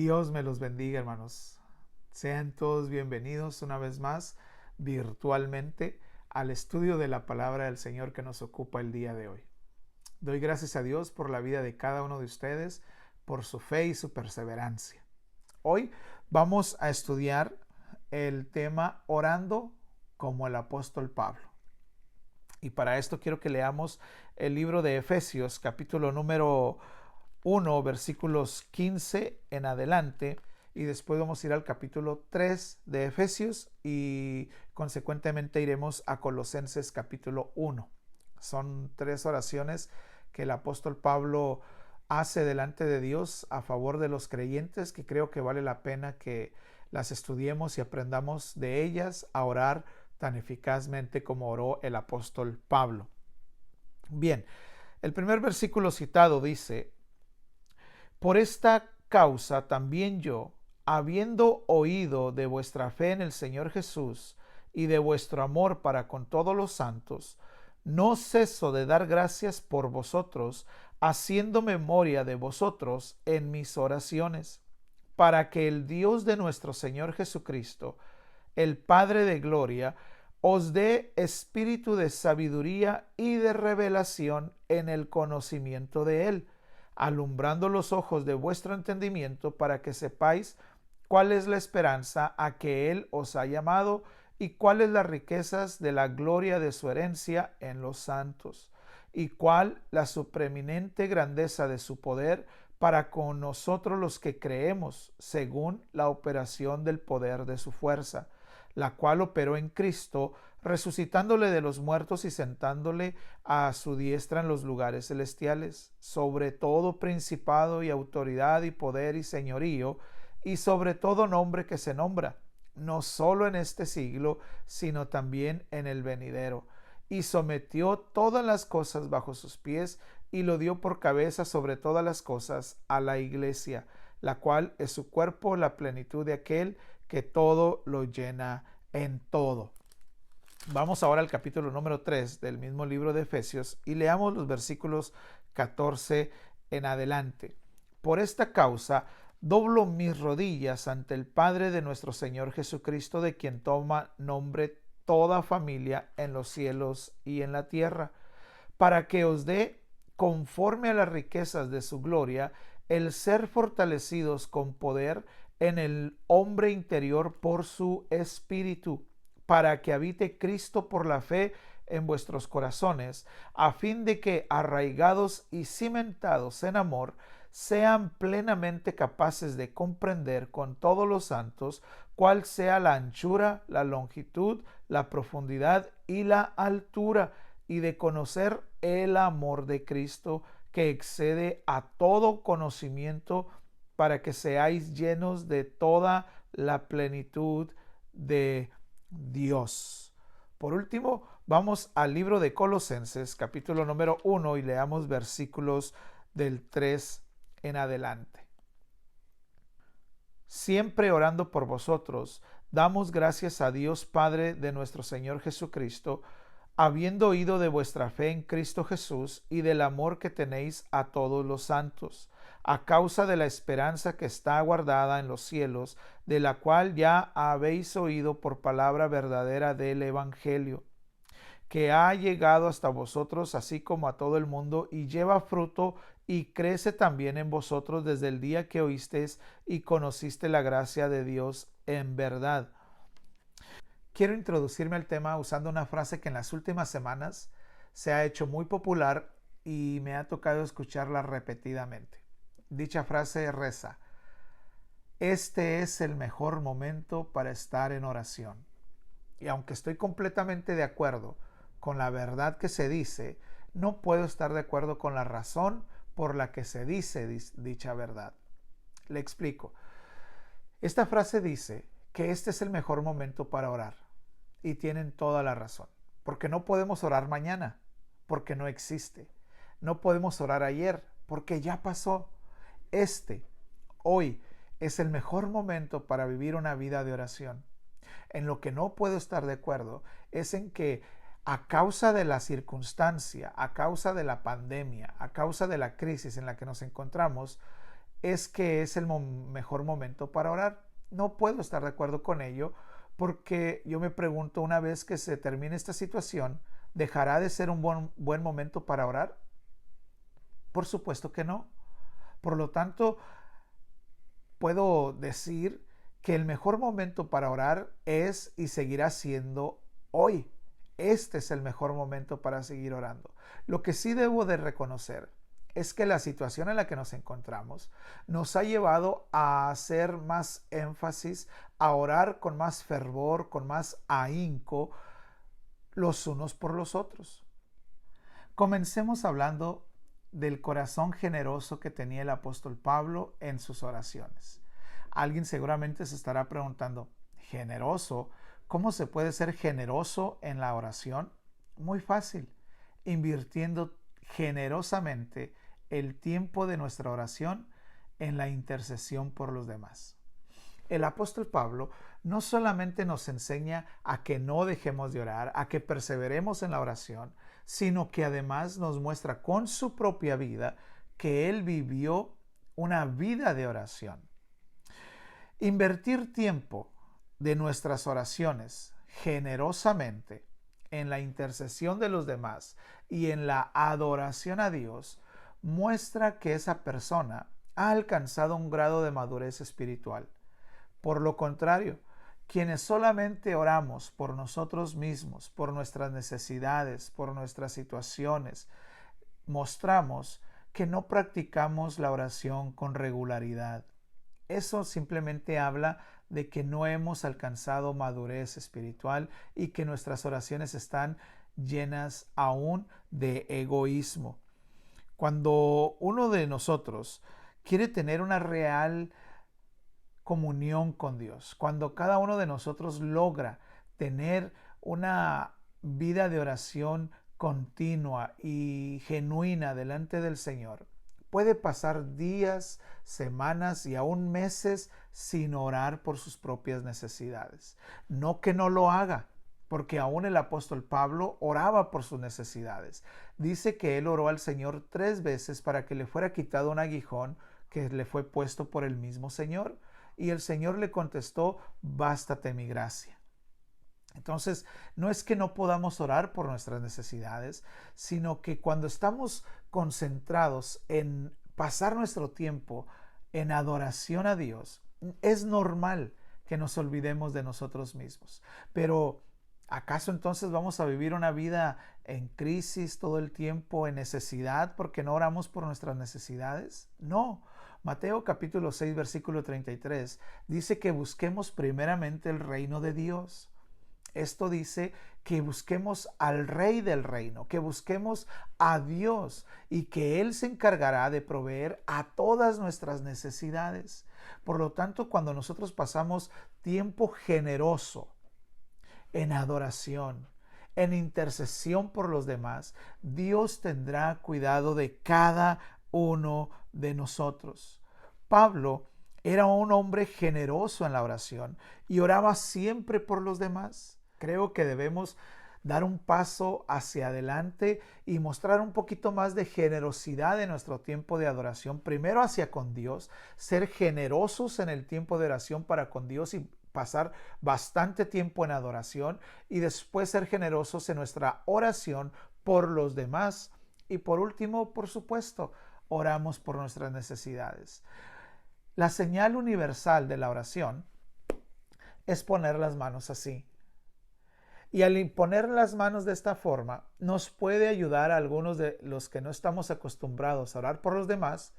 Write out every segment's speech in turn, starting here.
Dios me los bendiga, hermanos. Sean todos bienvenidos una vez más virtualmente al estudio de la palabra del Señor que nos ocupa el día de hoy. Doy gracias a Dios por la vida de cada uno de ustedes, por su fe y su perseverancia. Hoy vamos a estudiar el tema orando como el apóstol Pablo. Y para esto quiero que leamos el libro de Efesios, capítulo número 1, versículos 15 en adelante, y después vamos a ir al capítulo 3 de Efesios y consecuentemente iremos a Colosenses capítulo 1. Son 3 oraciones que el apóstol Pablo hace delante de Dios a favor de los creyentes, que creo que vale la pena que las estudiemos y aprendamos de ellas a orar tan eficazmente como oró el apóstol Pablo. Bien, el primer versículo citado dice: por esta causa también yo, habiendo oído de vuestra fe en el Señor Jesús y de vuestro amor para con todos los santos, no ceso de dar gracias por vosotros, haciendo memoria de vosotros en mis oraciones, para que el Dios de nuestro Señor Jesucristo, el Padre de gloria, os dé espíritu de sabiduría y de revelación en el conocimiento de Él, alumbrando los ojos de vuestro entendimiento, para que sepáis cuál es la esperanza a que Él os ha llamado y cuáles las riquezas de la gloria de su herencia en los santos, y cuál la supreeminente grandeza de su poder para con nosotros los que creemos, según la operación del poder de su fuerza, la cual operó en Cristo, resucitándole de los muertos y sentándole a su diestra en los lugares celestiales, sobre todo principado y autoridad y poder y señorío, y sobre todo nombre que se nombra, no solo en este siglo, sino también en el venidero, y sometió todas las cosas bajo sus pies, y lo dio por cabeza sobre todas las cosas a la iglesia, la cual es su cuerpo, la plenitud de aquel que todo lo llena en todo. Vamos ahora al capítulo número 3 del mismo libro de Efesios y leamos los versículos 14 en adelante. Por esta causa doblo mis rodillas ante el Padre de nuestro Señor Jesucristo, de quien toma nombre toda familia en los cielos y en la tierra, para que os dé, conforme a las riquezas de su gloria, el ser fortalecidos con poder en el hombre interior por su espíritu, para que habite Cristo por la fe en vuestros corazones, a fin de que, arraigados y cimentados en amor, sean plenamente capaces de comprender con todos los santos cuál sea la anchura, la longitud, la profundidad y la altura, y de conocer el amor de Cristo, que excede a todo conocimiento, para que seáis llenos de toda la plenitud de Dios. Por último, vamos al libro de Colosenses, capítulo número 1, y leamos versículos del 3 en adelante. Siempre orando por vosotros, damos gracias a Dios Padre de nuestro Señor Jesucristo, habiendo oído de vuestra fe en Cristo Jesús y del amor que tenéis a todos los santos, a causa de la esperanza que está guardada en los cielos, de la cual ya habéis oído por palabra verdadera del Evangelio, que ha llegado hasta vosotros, así como a todo el mundo, y lleva fruto y crece también en vosotros desde el día que oísteis y conociste la gracia de Dios en verdad. Quiero introducirme al tema usando una frase que en las últimas semanas se ha hecho muy popular y me ha tocado escucharla repetidamente. Dicha frase reza: este es el mejor momento para estar en oración. Y aunque estoy completamente de acuerdo con la verdad que se dice, no puedo estar de acuerdo con la razón por la que se dice dicha verdad. Le explico. Esta frase dice que este es el mejor momento para orar. Y tienen toda la razón. Porque no podemos orar mañana, porque no existe. No podemos orar ayer, porque ya pasó. Hoy, es el mejor momento para vivir una vida de oración. En lo que no puedo estar de acuerdo es en que, a causa de la circunstancia, a causa de la pandemia, a causa de la crisis en la que nos encontramos, es que es el mejor momento para orar. No puedo estar de acuerdo con ello porque yo me pregunto, una vez que se termine esta situación, ¿dejará de ser un buen momento para orar? Por supuesto que no. Por lo tanto, puedo decir que el mejor momento para orar es y seguirá siendo hoy. Este es el mejor momento para seguir orando. Lo que sí debo de reconocer es que la situación en la que nos encontramos nos ha llevado a hacer más énfasis, a orar con más fervor, con más ahínco los unos por los otros. Comencemos hablando del corazón generoso que tenía el apóstol Pablo en sus oraciones. Alguien seguramente se estará preguntando, ¿generoso? ¿Cómo se puede ser generoso en la oración? Muy fácil, invirtiendo generosamente el tiempo de nuestra oración en la intercesión por los demás. El apóstol Pablo no solamente nos enseña a que no dejemos de orar, a que perseveremos en la oración, sino que además nos muestra con su propia vida que él vivió una vida de oración. Invertir tiempo de nuestras oraciones generosamente en la intercesión de los demás y en la adoración a Dios muestra que esa persona ha alcanzado un grado de madurez espiritual. Por lo contrario, quienes solamente oramos por nosotros mismos, por nuestras necesidades, por nuestras situaciones, mostramos que no practicamos la oración con regularidad. Eso simplemente habla de que no hemos alcanzado madurez espiritual y que nuestras oraciones están llenas aún de egoísmo. Cuando uno de nosotros quiere tener una real comunión con Dios, cuando cada uno de nosotros logra tener una vida de oración continua y genuina delante del Señor, puede pasar días, semanas y aún meses sin orar por sus propias necesidades. No que no lo haga, porque aún el apóstol Pablo oraba por sus necesidades. Dice que él oró al Señor 3 veces para que le fuera quitado un aguijón que le fue puesto por el mismo Señor. Y el Señor le contestó, bástate mi gracia. Entonces, no es que no podamos orar por nuestras necesidades, sino que cuando estamos concentrados en pasar nuestro tiempo en adoración a Dios, es normal que nos olvidemos de nosotros mismos. Pero, ¿acaso entonces vamos a vivir una vida en crisis todo el tiempo, en necesidad, porque no oramos por nuestras necesidades? No. Mateo capítulo 6, versículo 33 dice que busquemos primeramente el reino de Dios. Esto dice que busquemos al Rey del reino, que busquemos a Dios y que Él se encargará de proveer a todas nuestras necesidades. Por lo tanto, cuando nosotros pasamos tiempo generoso en adoración, en intercesión por los demás, Dios tendrá cuidado de cada uno de nosotros. Pablo era un hombre generoso en la oración y oraba siempre por los demás. Creo que debemos dar un paso hacia adelante y mostrar un poquito más de generosidad en nuestro tiempo de adoración. Primero hacia con Dios, ser generosos en el tiempo de oración para con Dios y pasar bastante tiempo en adoración, y después ser generosos en nuestra oración por los demás. Y por último, por supuesto, oramos por nuestras necesidades. La señal universal de la oración es poner las manos así. Y al poner las manos de esta forma, nos puede ayudar a algunos de los que no estamos acostumbrados a orar por los demás,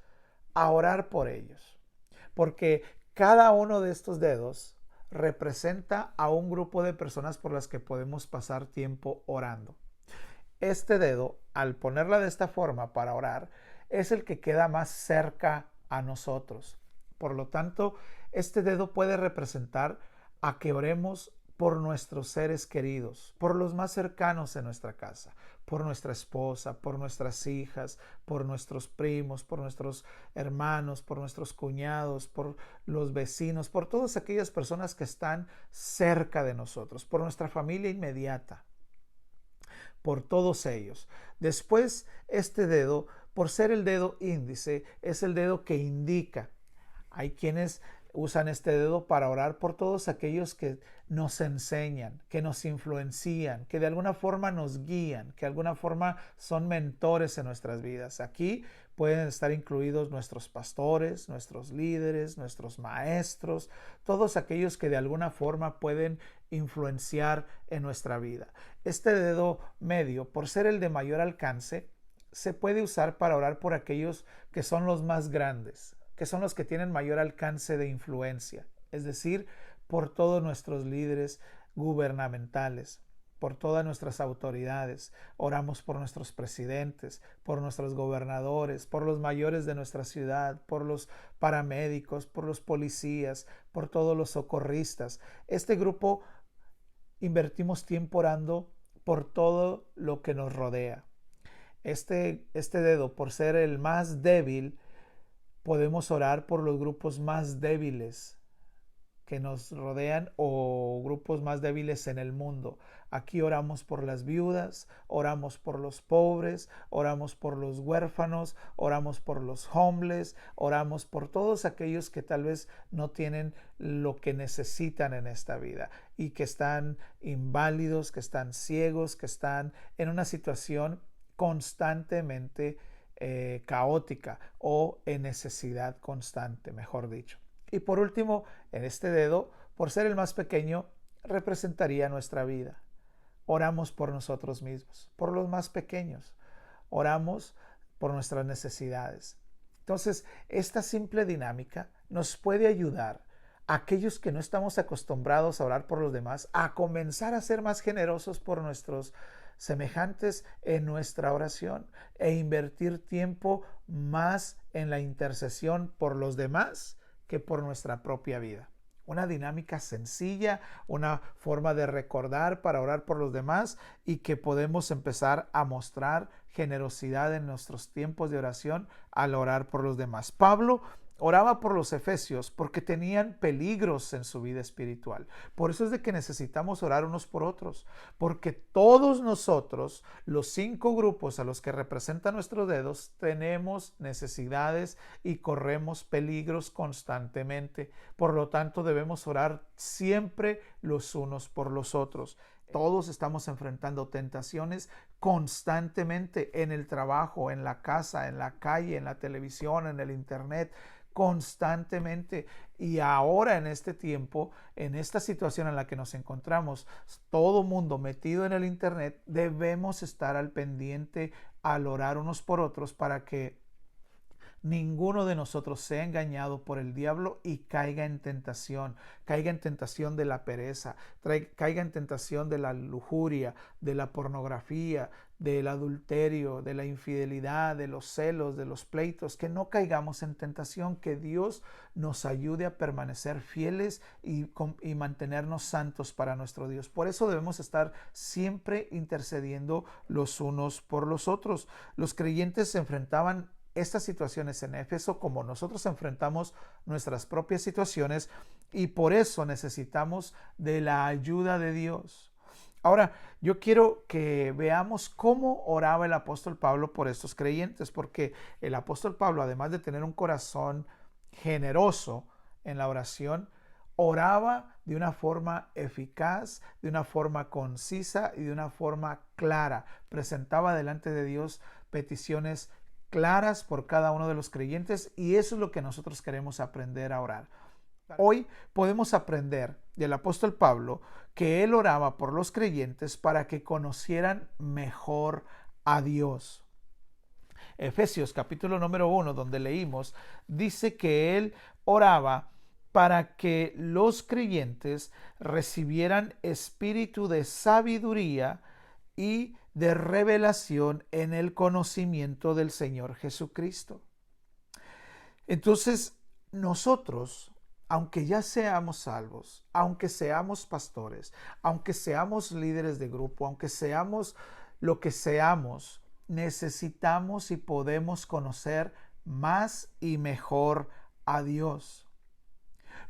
a orar por ellos. Porque cada uno de estos dedos representa a un grupo de personas por las que podemos pasar tiempo orando. Este dedo, al ponerla de esta forma para orar, es el que queda más cerca a nosotros. Por lo tanto, este dedo puede representar a que oremos por nuestros seres queridos, por los más cercanos en nuestra casa, por nuestra esposa, por nuestras hijas, por nuestros primos, por nuestros hermanos, por nuestros cuñados, por los vecinos, por todas aquellas personas que están cerca de nosotros, por nuestra familia inmediata, por todos ellos. Después, este dedo, por ser el dedo índice, es el dedo que indica Hay quienes usan este dedo para orar por todos aquellos que nos enseñan, que nos influencian, que de alguna forma nos guían, que de alguna forma son mentores en nuestras vidas. Aquí pueden estar incluidos nuestros pastores, nuestros líderes, nuestros maestros, todos aquellos que de alguna forma pueden influenciar en nuestra vida. Este dedo medio, por ser el de mayor alcance, se puede usar para orar por aquellos que son los más grandes, que son los que tienen mayor alcance de influencia, es decir, por todos nuestros líderes gubernamentales, por todas nuestras autoridades. Oramos por nuestros presidentes, por nuestros gobernadores, por los mayores de nuestra ciudad, por los paramédicos, por los policías, por todos los socorristas. Este grupo invertimos tiempo orando por todo lo que nos rodea. Este dedo, por ser el más débil, podemos orar por los grupos más débiles que nos rodean o grupos más débiles en el mundo. Aquí oramos por las viudas, oramos por los pobres, oramos por los huérfanos, oramos por los homeless, oramos por todos aquellos que tal vez no tienen lo que necesitan en esta vida y que están inválidos, que están ciegos, que están en una situación constantemente caótica o en necesidad constante, mejor dicho. Y por último, en este dedo, por ser el más pequeño, representaría nuestra vida. Oramos por nosotros mismos, por los más pequeños. Oramos por nuestras necesidades. Entonces, esta simple dinámica nos puede ayudar a aquellos que no estamos acostumbrados a orar por los demás a comenzar a ser más generosos por nuestros semejantes en nuestra oración e invertir tiempo más en la intercesión por los demás que por nuestra propia vida. Una dinámica sencilla, una forma de recordar para orar por los demás y que podemos empezar a mostrar generosidad en nuestros tiempos de oración al orar por los demás. Pablo oraba por los efesios porque tenían peligros en su vida espiritual. Por eso es de que necesitamos orar unos por otros, porque todos nosotros, los 5 grupos a los que representan nuestros dedos, tenemos necesidades y corremos peligros constantemente. Por lo tanto, debemos orar siempre los unos por los otros. Todos estamos enfrentando tentaciones constantemente en el trabajo, en la casa, en la calle, en la televisión, en el internet, constantemente. Y ahora en este tiempo, en esta situación en la que nos encontramos, todo mundo metido en el internet, debemos estar al pendiente al orar unos por otros para que ninguno de nosotros sea engañado por el diablo y caiga en tentación de la pereza, caiga en tentación de la lujuria, de la pornografía, del adulterio, de la infidelidad, de los celos, de los pleitos, que no caigamos en tentación, que Dios nos ayude a permanecer fieles y mantenernos santos para nuestro Dios. Por eso debemos estar siempre intercediendo los unos por los otros. Los creyentes se enfrentaban estas situaciones en Éfeso como nosotros enfrentamos nuestras propias situaciones y por eso necesitamos de la ayuda de Dios. Ahora, yo quiero que veamos cómo oraba el apóstol Pablo por estos creyentes, porque el apóstol Pablo, además de tener un corazón generoso en la oración, oraba de una forma eficaz, de una forma concisa y de una forma clara. Presentaba delante de Dios peticiones claras por cada uno de los creyentes y eso es lo que nosotros queremos aprender a orar. Hoy podemos aprender del apóstol Pablo que él oraba por los creyentes para que conocieran mejor a Dios. Efesios capítulo número 1, donde leímos, dice que él oraba para que los creyentes recibieran espíritu de sabiduría y de revelación en el conocimiento del Señor Jesucristo. Entonces, nosotros, aunque ya seamos salvos, aunque seamos pastores, aunque seamos líderes de grupo, aunque seamos lo que seamos, necesitamos y podemos conocer más y mejor a Dios.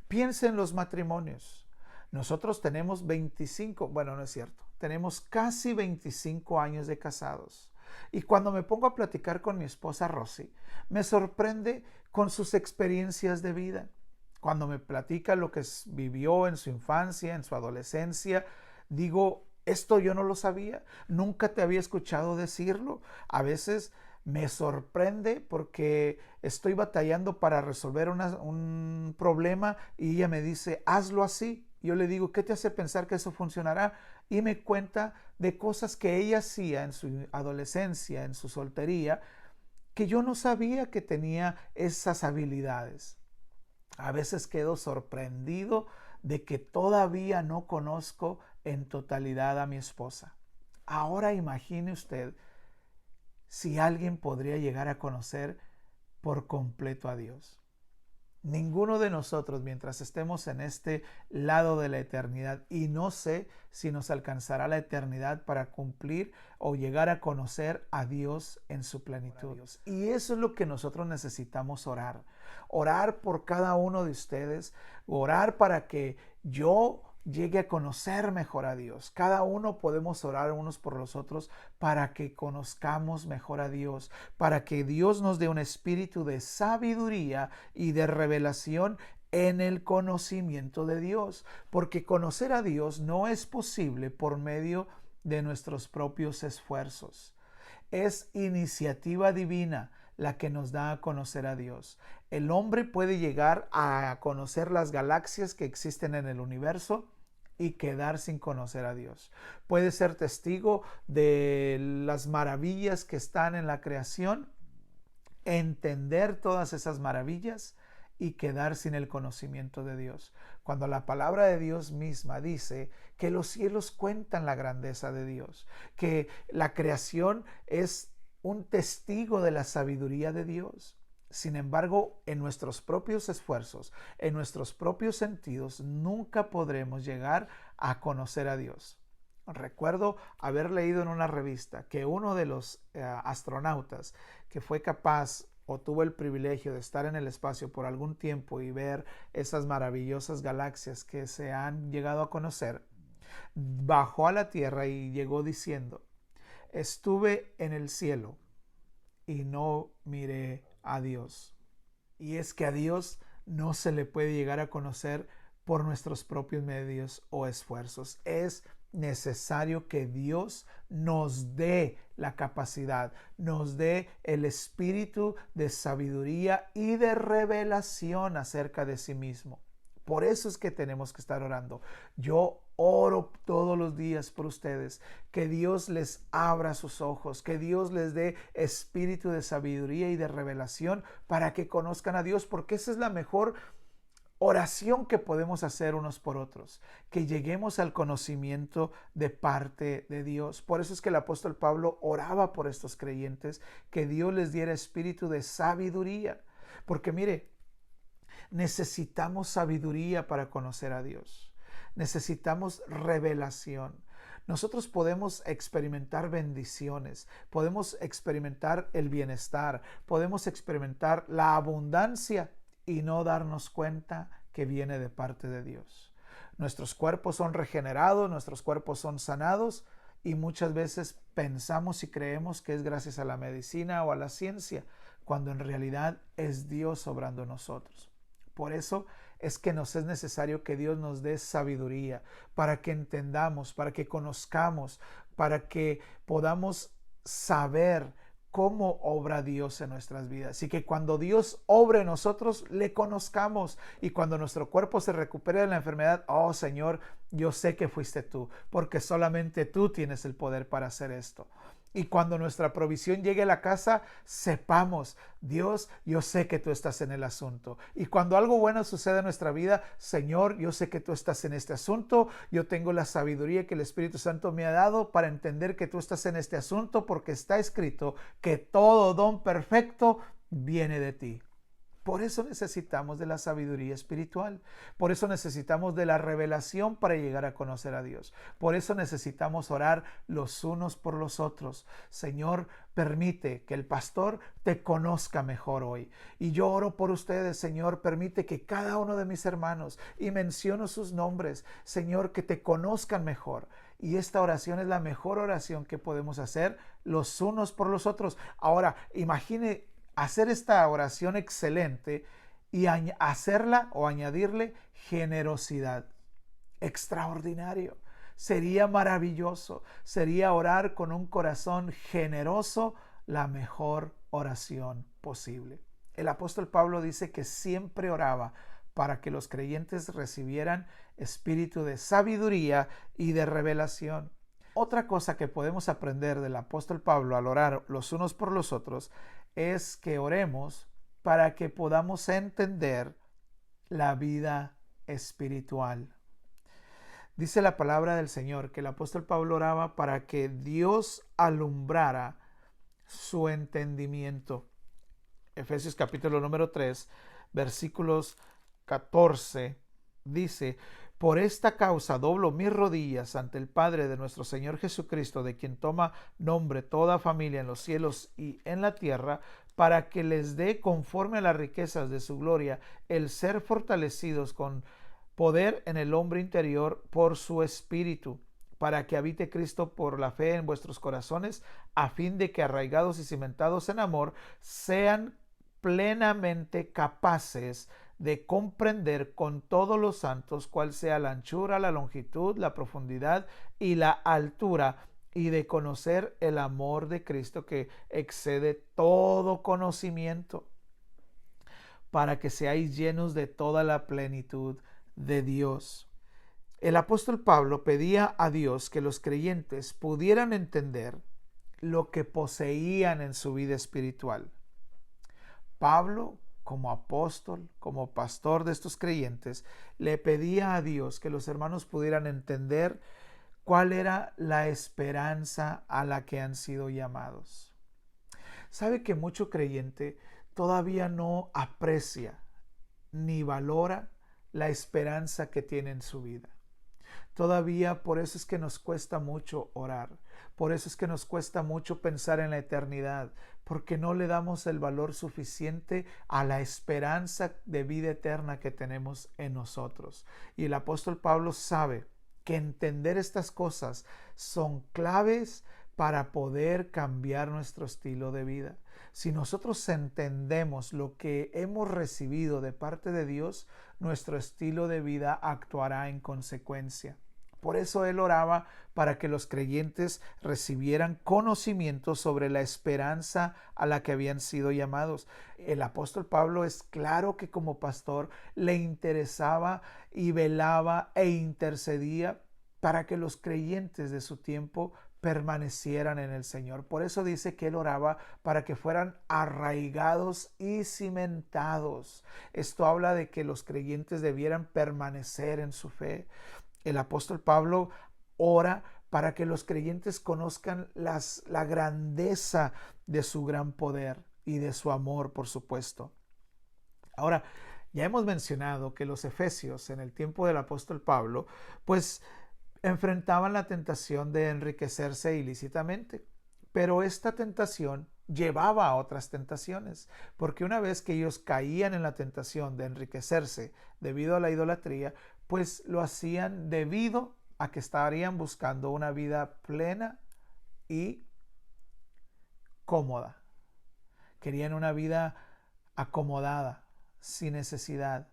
Piensa en los matrimonios. Nosotros tenemos 25, bueno, no es cierto, tenemos casi 25 años de casados. Y cuando me pongo a platicar con mi esposa Rosy, me sorprende con sus experiencias de vida. Cuando me platica lo que vivió en su infancia, en su adolescencia, digo, esto yo no lo sabía, nunca te había escuchado decirlo. A veces me sorprende porque estoy batallando para resolver un problema y ella me dice, hazlo así. Yo le digo, ¿qué te hace pensar que eso funcionará? Y me cuenta de cosas que ella hacía en su adolescencia, en su soltería, que yo no sabía que tenía esas habilidades. A veces quedo sorprendido de que todavía no conozco en totalidad a mi esposa. Ahora imagine usted si alguien podría llegar a conocer por completo a Dios. Ninguno de nosotros, mientras estemos en este lado de la eternidad, y no sé si nos alcanzará la eternidad para cumplir o llegar a conocer a Dios en su plenitud. Y eso es lo que nosotros necesitamos orar. Orar por cada uno de ustedes, orar para que yo llegue a conocer mejor a Dios. Cada uno podemos orar unos por los otros para que conozcamos mejor a Dios, para que Dios nos dé un espíritu de sabiduría y de revelación en el conocimiento de Dios, porque conocer a Dios no es posible por medio de nuestros propios esfuerzos. Es iniciativa divina la que nos da a conocer a Dios. El hombre puede llegar a conocer las galaxias que existen en el universo y quedar sin conocer a Dios. Puede ser testigo de las maravillas que están en la creación, entender todas esas maravillas y quedar sin el conocimiento de Dios. Cuando la palabra de Dios misma dice que los cielos cuentan la grandeza de Dios, que la creación es un testigo de la sabiduría de Dios. Sin embargo, en nuestros propios esfuerzos, en nuestros propios sentidos, nunca podremos llegar a conocer a Dios. Recuerdo haber leído en una revista que uno de los astronautas que fue capaz o tuvo el privilegio de estar en el espacio por algún tiempo y ver esas maravillosas galaxias que se han llegado a conocer, bajó a la Tierra y llegó diciendo, estuve en el cielo y no miré a Dios. Y es que a Dios no se le puede llegar a conocer por nuestros propios medios o esfuerzos. Es necesario que Dios nos dé la capacidad, nos dé el espíritu de sabiduría y de revelación acerca de sí mismo. Por eso es que tenemos que estar orando. Yo oro todos los días por ustedes, que Dios les abra sus ojos, que Dios les dé espíritu de sabiduría y de revelación para que conozcan a Dios, porque esa es la mejor oración que podemos hacer unos por otros, que lleguemos al conocimiento de parte de Dios. Por eso es que el apóstol Pablo oraba por estos creyentes, que Dios les diera espíritu de sabiduría, porque mire, necesitamos sabiduría para conocer a Dios. Necesitamos revelación. Nosotros podemos experimentar bendiciones, podemos experimentar el bienestar, podemos experimentar la abundancia y no darnos cuenta que viene de parte de Dios. Nuestros cuerpos son regenerados, nuestros cuerpos son sanados y muchas veces pensamos y creemos que es gracias a la medicina o a la ciencia, cuando en realidad es Dios obrando en nosotros. Por eso es que nos es necesario que Dios nos dé sabiduría para que entendamos, para que conozcamos, para que podamos saber cómo obra Dios en nuestras vidas. Y que cuando Dios obre en nosotros, le conozcamos. Y cuando nuestro cuerpo se recupere de la enfermedad, oh Señor, yo sé que fuiste tú, porque solamente tú tienes el poder para hacer esto. Y cuando nuestra provisión llegue a la casa, sepamos, Dios, yo sé que tú estás en el asunto. Y cuando algo bueno sucede en nuestra vida, Señor, yo sé que tú estás en este asunto. Yo tengo la sabiduría que el Espíritu Santo me ha dado para entender que tú estás en este asunto, porque está escrito que todo don perfecto viene de ti. Por eso necesitamos de la sabiduría espiritual. Por eso necesitamos de la revelación para llegar a conocer a Dios. Por eso necesitamos orar los unos por los otros. Señor, permite que el pastor te conozca mejor hoy. Y yo oro por ustedes, Señor, permite que cada uno de mis hermanos, y menciono sus nombres, Señor, que te conozcan mejor. Y esta oración es la mejor oración que podemos hacer los unos por los otros. Ahora, imagine hacer esta oración excelente y hacerla o añadirle generosidad. Extraordinario. Sería maravilloso. Sería orar con un corazón generoso, la mejor oración posible. El apóstol Pablo dice que siempre oraba para que los creyentes recibieran espíritu de sabiduría y de revelación. Otra cosa que podemos aprender del apóstol Pablo al orar los unos por los otros es que oremos para que podamos entender la vida espiritual. Dice la palabra del Señor que el apóstol Pablo oraba para que Dios alumbrara su entendimiento. Efesios capítulo número 3, versículos 14, dice: por esta causa doblo mis rodillas ante el Padre de nuestro Señor Jesucristo, de quien toma nombre toda familia en los cielos y en la tierra, para que les dé, conforme a las riquezas de su gloria, el ser fortalecidos con poder en el hombre interior por su espíritu, para que habite Cristo por la fe en vuestros corazones, a fin de que, arraigados y cimentados en amor, sean plenamente capaces de comprender con todos los santos cuál sea la anchura, la longitud, la profundidad y la altura, y de conocer el amor de Cristo que excede todo conocimiento, para que seáis llenos de toda la plenitud de Dios. El apóstol Pablo pedía a Dios que los creyentes pudieran entender lo que poseían en su vida espiritual. Pablo, como apóstol, como pastor de estos creyentes, le pedía a Dios que los hermanos pudieran entender cuál era la esperanza a la que han sido llamados. ¿Sabe que mucho creyente todavía no aprecia ni valora la esperanza que tiene en su vida? Todavía por eso es que nos cuesta mucho orar, por eso es que nos cuesta mucho pensar en la eternidad, porque no le damos el valor suficiente a la esperanza de vida eterna que tenemos en nosotros. Y el apóstol Pablo sabe que entender estas cosas son claves para poder cambiar nuestro estilo de vida. Si nosotros entendemos lo que hemos recibido de parte de Dios, nuestro estilo de vida actuará en consecuencia. Por eso él oraba para que los creyentes recibieran conocimiento sobre la esperanza a la que habían sido llamados. El apóstol Pablo es claro que como pastor le interesaba y velaba e intercedía para que los creyentes de su tiempo permanecieran en el Señor. Por eso dice que él oraba para que fueran arraigados y cimentados. Esto habla de que los creyentes debieran permanecer en su fe. El apóstol Pablo ora para que los creyentes conozcan la grandeza de su gran poder y de su amor, por supuesto. Ahora, ya hemos mencionado que los efesios en el tiempo del apóstol Pablo, pues enfrentaban la tentación de enriquecerse ilícitamente, pero esta tentación llevaba a otras tentaciones, porque una vez que ellos caían en la tentación de enriquecerse debido a la idolatría, pues lo hacían debido a que estarían buscando una vida plena y cómoda. Querían una vida acomodada, sin necesidad.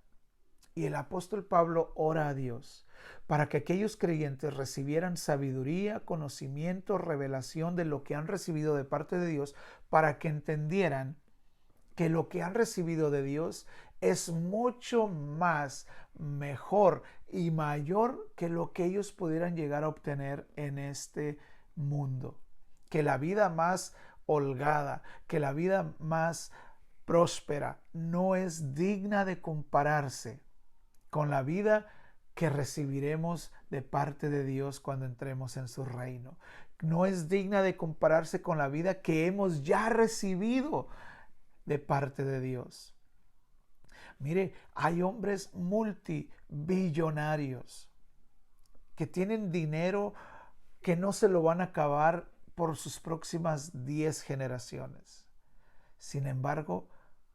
Y el apóstol Pablo ora a Dios para que aquellos creyentes recibieran sabiduría, conocimiento, revelación de lo que han recibido de parte de Dios, para que entendieran que lo que han recibido de Dios es mucho más mejor y mayor que lo que ellos pudieran llegar a obtener en este mundo. Que la vida más holgada, que la vida más próspera no es digna de compararse con la vida que recibiremos de parte de Dios cuando entremos en su reino. No es digna de compararse con la vida que hemos ya recibido de parte de Dios. Mire, hay hombres multibillonarios que tienen dinero que no se lo van a acabar por sus próximas 10 generaciones. Sin embargo,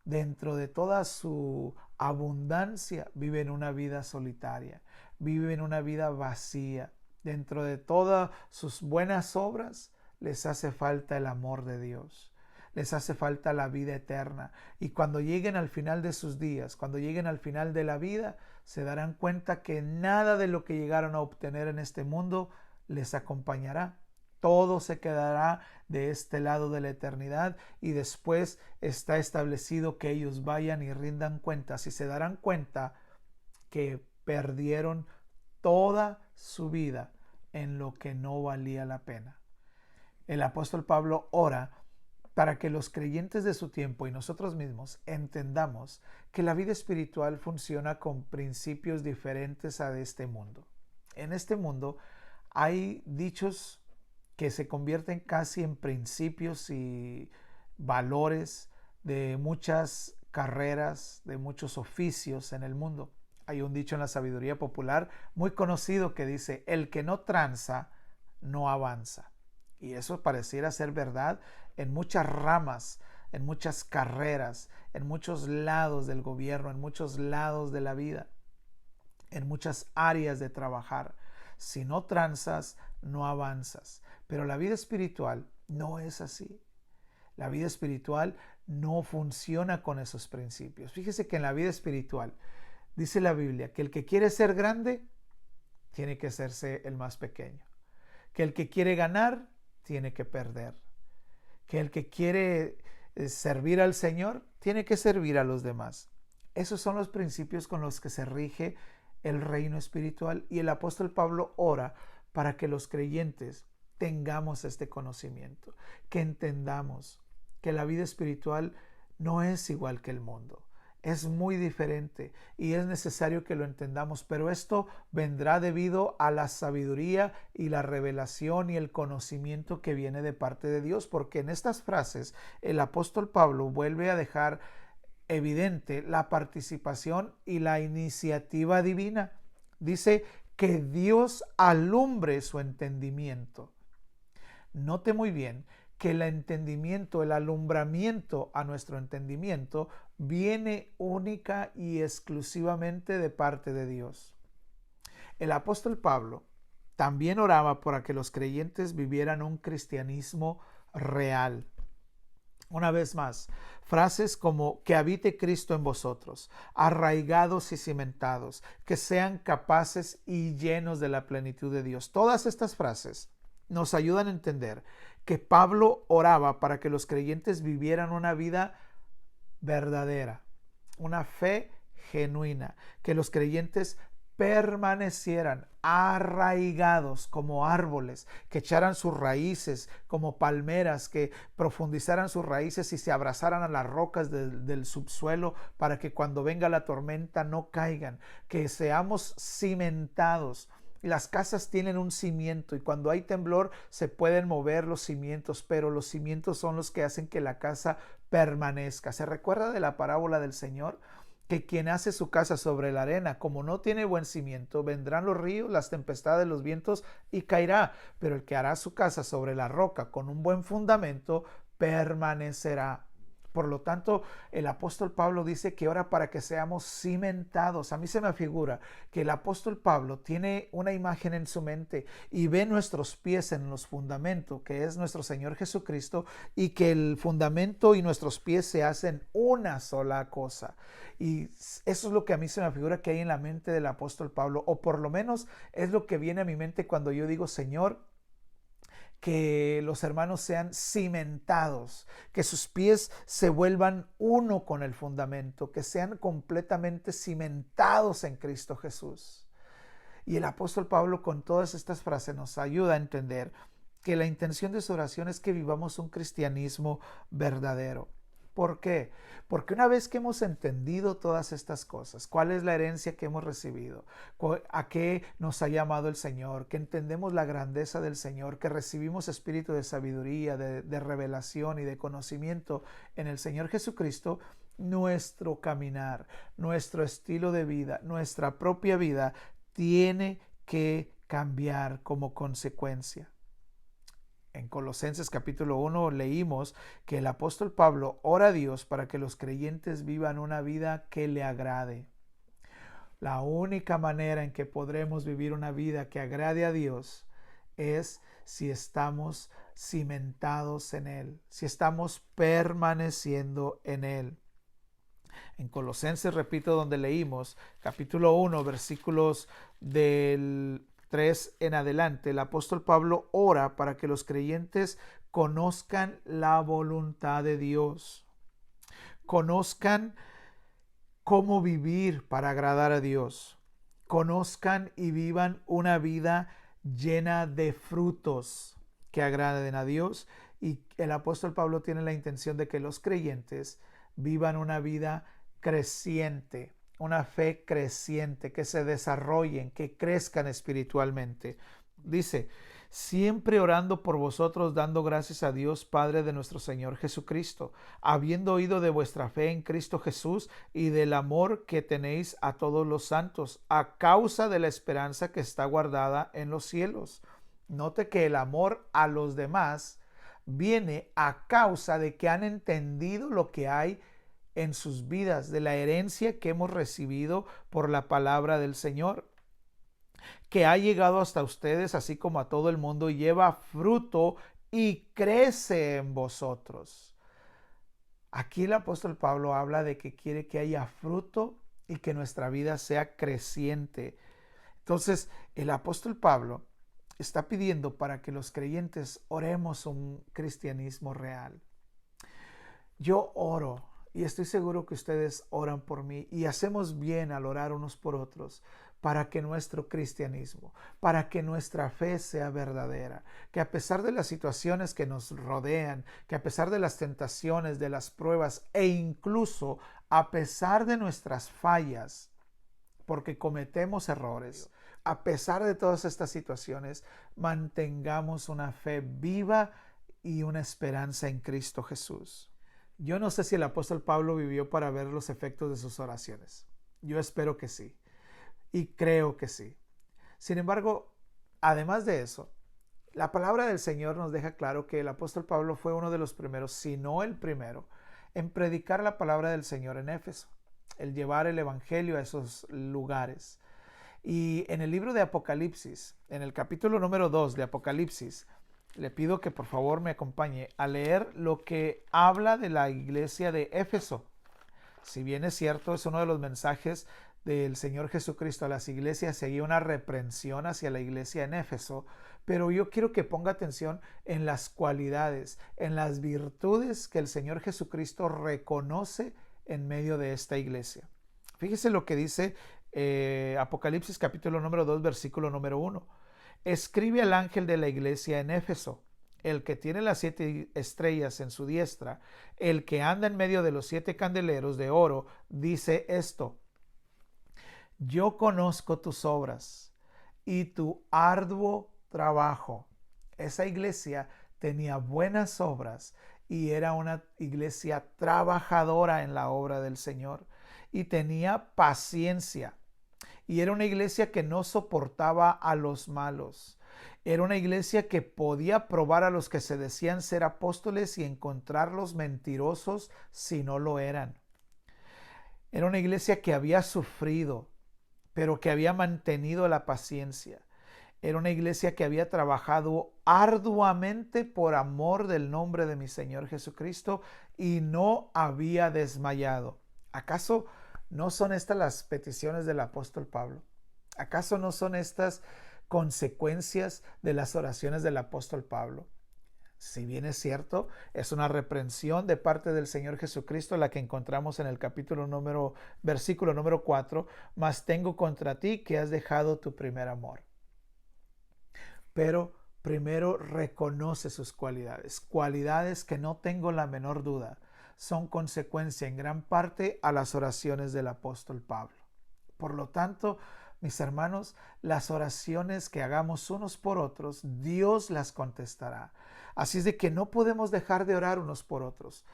dentro de toda su abundancia, viven una vida solitaria, viven una vida vacía, Dentro de todas sus buenas obras, les hace falta el amor de Dios. Les hace falta la vida eterna. Y cuando lleguen al final de sus días, cuando lleguen al final de la vida, se darán cuenta que nada de lo que llegaron a obtener en este mundo les acompañará. Todo se quedará de este lado de la eternidad y después está establecido que ellos vayan y rindan cuentas y se darán cuenta que perdieron toda su vida en lo que no valía la pena. El apóstol Pablo ora para que los creyentes de su tiempo y nosotros mismos entendamos que la vida espiritual funciona con principios diferentes a de este mundo. En este mundo hay dichos que se convierten casi en principios y valores de muchas carreras, de muchos oficios en el mundo. Hay un dicho en la sabiduría popular muy conocido que dice: el que no tranza, no avanza. Y eso pareciera ser verdad en muchas ramas, en muchas carreras, en muchos lados del gobierno, en muchos lados de la vida, en muchas áreas de trabajar. Si no tranzas, no avanzas. Pero la vida espiritual no es así. La vida espiritual no funciona con esos principios. Fíjese que en la vida espiritual dice la Biblia que el que quiere ser grande tiene que hacerse el más pequeño. Que el que quiere ganar tiene que perder. Que el que quiere servir al Señor tiene que servir a los demás. Esos son los principios con los que se rige el reino espiritual y el apóstol Pablo ora para que los creyentes tengamos este conocimiento, que entendamos que la vida espiritual no es igual que el mundo. Es muy diferente y es necesario que lo entendamos, pero esto vendrá debido a la sabiduría y la revelación y el conocimiento que viene de parte de Dios, porque en estas frases el apóstol Pablo vuelve a dejar evidente la participación y la iniciativa divina. Dice que Dios alumbre su entendimiento. Note muy bien que el entendimiento, el alumbramiento a nuestro entendimiento viene única y exclusivamente de parte de Dios. El apóstol Pablo también oraba para que los creyentes vivieran un cristianismo real. Una vez más, frases como que habite Cristo en vosotros, arraigados y cimentados, que sean capaces y llenos de la plenitud de Dios. Todas estas frases nos ayudan a entender que Pablo oraba para que los creyentes vivieran una vida verdadera, una fe genuina, que los creyentes permanecieran arraigados como árboles, que echaran sus raíces como palmeras, que profundizaran sus raíces y se abrazaran a las rocas del subsuelo para que cuando venga la tormenta no caigan, que seamos cimentados. Las casas tienen un cimiento y cuando hay temblor se pueden mover los cimientos, pero los cimientos son los que hacen que la casa permanezca. ¿Se recuerda de la parábola del Señor? Que quien hace su casa sobre la arena, como no tiene buen cimiento, vendrán los ríos, las tempestades, los vientos y caerá. Pero el que hará su casa sobre la roca con un buen fundamento, permanecerá. Por lo tanto, el apóstol Pablo dice que ora para que seamos cimentados. A mí se me figura que el apóstol Pablo tiene una imagen en su mente y ve nuestros pies en los fundamentos, que es nuestro Señor Jesucristo, y que el fundamento y nuestros pies se hacen una sola cosa. Y eso es lo que a mí se me figura que hay en la mente del apóstol Pablo, o por lo menos es lo que viene a mi mente cuando yo digo: Señor, que los hermanos sean cimentados, que sus pies se vuelvan uno con el fundamento, que sean completamente cimentados en Cristo Jesús. Y el apóstol Pablo con todas estas frases nos ayuda a entender que la intención de su oración es que vivamos un cristianismo verdadero. ¿Por qué? Porque una vez que hemos entendido todas estas cosas, cuál es la herencia que hemos recibido, a qué nos ha llamado el Señor, que entendemos la grandeza del Señor, que recibimos espíritu de sabiduría, de revelación y de conocimiento en el Señor Jesucristo, nuestro caminar, nuestro estilo de vida, nuestra propia vida tiene que cambiar como consecuencia. En Colosenses capítulo 1 leímos que el apóstol Pablo ora a Dios para que los creyentes vivan una vida que le agrade. La única manera en que podremos vivir una vida que agrade a Dios es si estamos cimentados en Él, si estamos permaneciendo en Él. En Colosenses, repito, donde leímos, capítulo 1, versículos del 3 en adelante, el apóstol Pablo ora para que los creyentes conozcan la voluntad de Dios, conozcan cómo vivir para agradar a Dios, conozcan y vivan una vida llena de frutos que agraden a Dios. Y el apóstol Pablo tiene la intención de que los creyentes vivan una vida creciente, una fe creciente, que se desarrollen, que crezcan espiritualmente. Dice, siempre orando por vosotros, dando gracias a Dios Padre de nuestro Señor Jesucristo, habiendo oído de vuestra fe en Cristo Jesús y del amor que tenéis a todos los santos, a causa de la esperanza que está guardada en los cielos. Note que el amor a los demás viene a causa de que han entendido lo que hay en sus vidas, de la herencia que hemos recibido por la palabra del Señor, que ha llegado hasta ustedes, así como a todo el mundo, y lleva fruto y crece en vosotros. Aquí el apóstol Pablo habla de que quiere que haya fruto y que nuestra vida sea creciente. Entonces, el apóstol Pablo está pidiendo para que los creyentes oremos un cristianismo real. Yo oro y estoy seguro que ustedes oran por mí y hacemos bien al orar unos por otros para que nuestro cristianismo, para que nuestra fe sea verdadera, que a pesar de las situaciones que nos rodean, que a pesar de las tentaciones, de las pruebas e incluso a pesar de nuestras fallas, porque cometemos errores, a pesar de todas estas situaciones, mantengamos una fe viva y una esperanza en Cristo Jesús. Yo no sé si el apóstol Pablo vivió para ver los efectos de sus oraciones. Yo espero que sí. Y creo que sí. Sin embargo, además de eso, la palabra del Señor nos deja claro que el apóstol Pablo fue uno de los primeros, si no el primero, en predicar la palabra del Señor en Éfeso, el llevar el evangelio a esos lugares. Y en el libro de Apocalipsis, en el capítulo número 2 de Apocalipsis, le pido que por favor me acompañe a leer lo que habla de la iglesia de Éfeso. Si bien es cierto, es uno de los mensajes del Señor Jesucristo a las iglesias, seguía una reprensión hacia la iglesia en Éfeso, pero yo quiero que ponga atención en las cualidades, en las virtudes que el Señor Jesucristo reconoce en medio de esta iglesia. Fíjese lo que dice Apocalipsis capítulo número 2, versículo número 1. Escribe al ángel de la iglesia en Éfeso, el que tiene las 7 estrellas en su diestra, el que anda en medio de los 7 candeleros de oro, dice esto: yo conozco tus obras y tu arduo trabajo. Esa iglesia tenía buenas obras y era una iglesia trabajadora en la obra del Señor y tenía paciencia. Y era una iglesia que no soportaba a los malos. Era una iglesia que podía probar a los que se decían ser apóstoles y encontrarlos mentirosos si no lo eran. Era una iglesia que había sufrido, pero que había mantenido la paciencia. Era una iglesia que había trabajado arduamente por amor del nombre de mi Señor Jesucristo y no había desmayado. ¿Acaso no son estas las peticiones del apóstol Pablo? ¿Acaso no son estas consecuencias de las oraciones del apóstol Pablo? Si bien es cierto, es una reprensión de parte del Señor Jesucristo la que encontramos en el versículo número 4, mas tengo contra ti que has dejado tu primer amor. Pero primero reconoce sus cualidades, cualidades que no tengo la menor duda son consecuencia en gran parte a las oraciones del apóstol Pablo. Por lo tanto, mis hermanos, las oraciones que hagamos unos por otros, Dios las contestará. Así es de que no podemos dejar de orar unos por otros.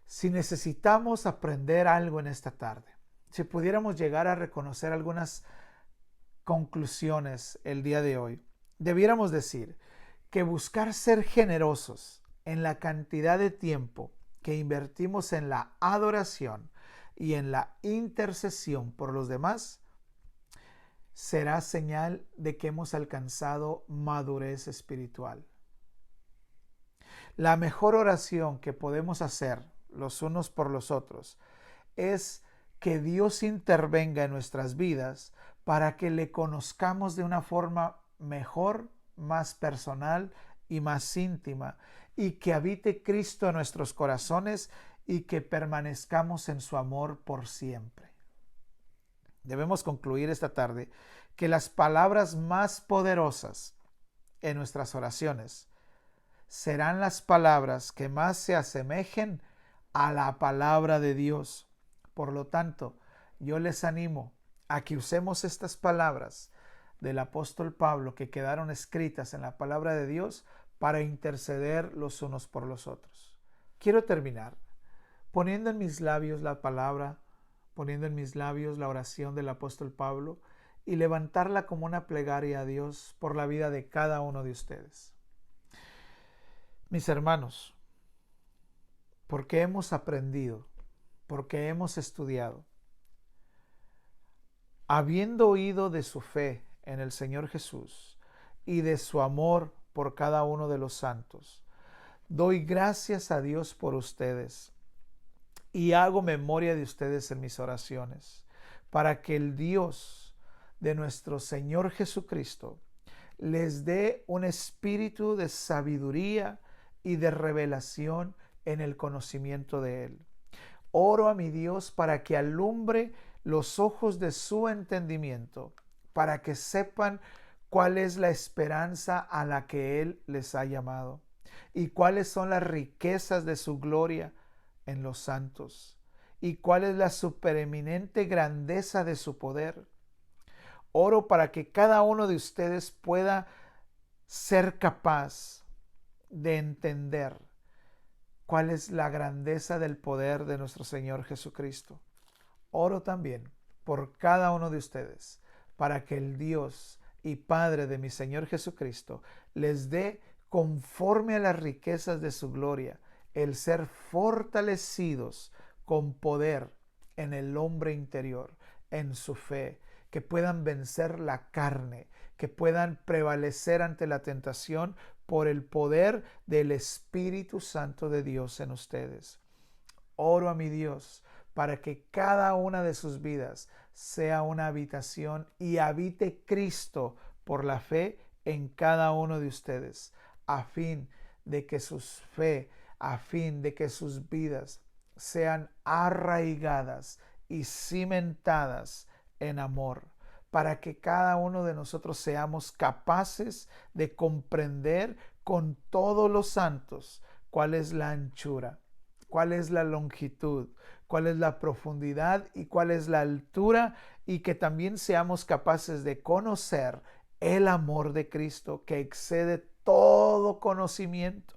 Si necesitamos aprender algo en esta tarde, si pudiéramos llegar a reconocer algunas conclusiones el día de hoy, debiéramos decir que buscar ser generosos en la cantidad de tiempo que invertimos en la adoración y en la intercesión por los demás será señal de que hemos alcanzado madurez espiritual. La mejor oración que podemos hacer los unos por los otros es que Dios intervenga en nuestras vidas para que le conozcamos de una forma mejor, más personal y más íntima, y que habite Cristo en nuestros corazones y que permanezcamos en su amor por siempre. Debemos concluir esta tarde que las palabras más poderosas en nuestras oraciones serán las palabras que más se asemejen a la palabra de Dios. Por lo tanto, yo les animo a que usemos estas palabras del apóstol Pablo que quedaron escritas en la palabra de Dios para interceder los unos por los otros. Quiero terminar poniendo en mis labios la palabra, poniendo en mis labios la oración del apóstol Pablo y levantarla como una plegaria a Dios por la vida de cada uno de ustedes. Mis hermanos, porque hemos aprendido, porque hemos estudiado, habiendo oído de su fe en el Señor Jesús y de su amor por cada uno de los santos, doy gracias a Dios por ustedes y hago memoria de ustedes en mis oraciones, para que el Dios de nuestro Señor Jesucristo les dé un espíritu de sabiduría y de revelación en el conocimiento de Él. Oro a mi Dios para que alumbre los ojos de su entendimiento, para que sepan cuál es la esperanza a la que Él les ha llamado y cuáles son las riquezas de su gloria en los santos y cuál es la supereminente grandeza de su poder. Oro para que cada uno de ustedes pueda ser capaz de entender cuál es la grandeza del poder de nuestro Señor Jesucristo. Oro también por cada uno de ustedes para que el Dios y Padre de mi Señor Jesucristo les dé, conforme a las riquezas de su gloria, el ser fortalecidos con poder en el hombre interior, en su fe, que puedan vencer la carne, que puedan prevalecer ante la tentación por el poder del Espíritu Santo de Dios en ustedes. Oro a mi Dios para que cada una de sus vidas sea una habitación y habite Cristo por la fe en cada uno de ustedes, a fin de que sus vidas sean arraigadas y cimentadas en amor, para que cada uno de nosotros seamos capaces de comprender con todos los santos cuál es la anchura, cuál es la longitud, cuál es la profundidad y cuál es la altura, y que también seamos capaces de conocer el amor de Cristo que excede todo conocimiento.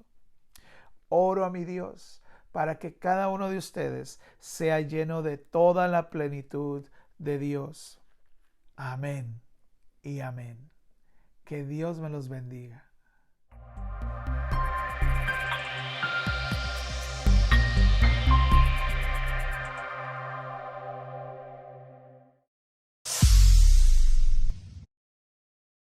Oro a mi Dios para que cada uno de ustedes sea lleno de toda la plenitud de Dios. Amén y amén. Que Dios me los bendiga.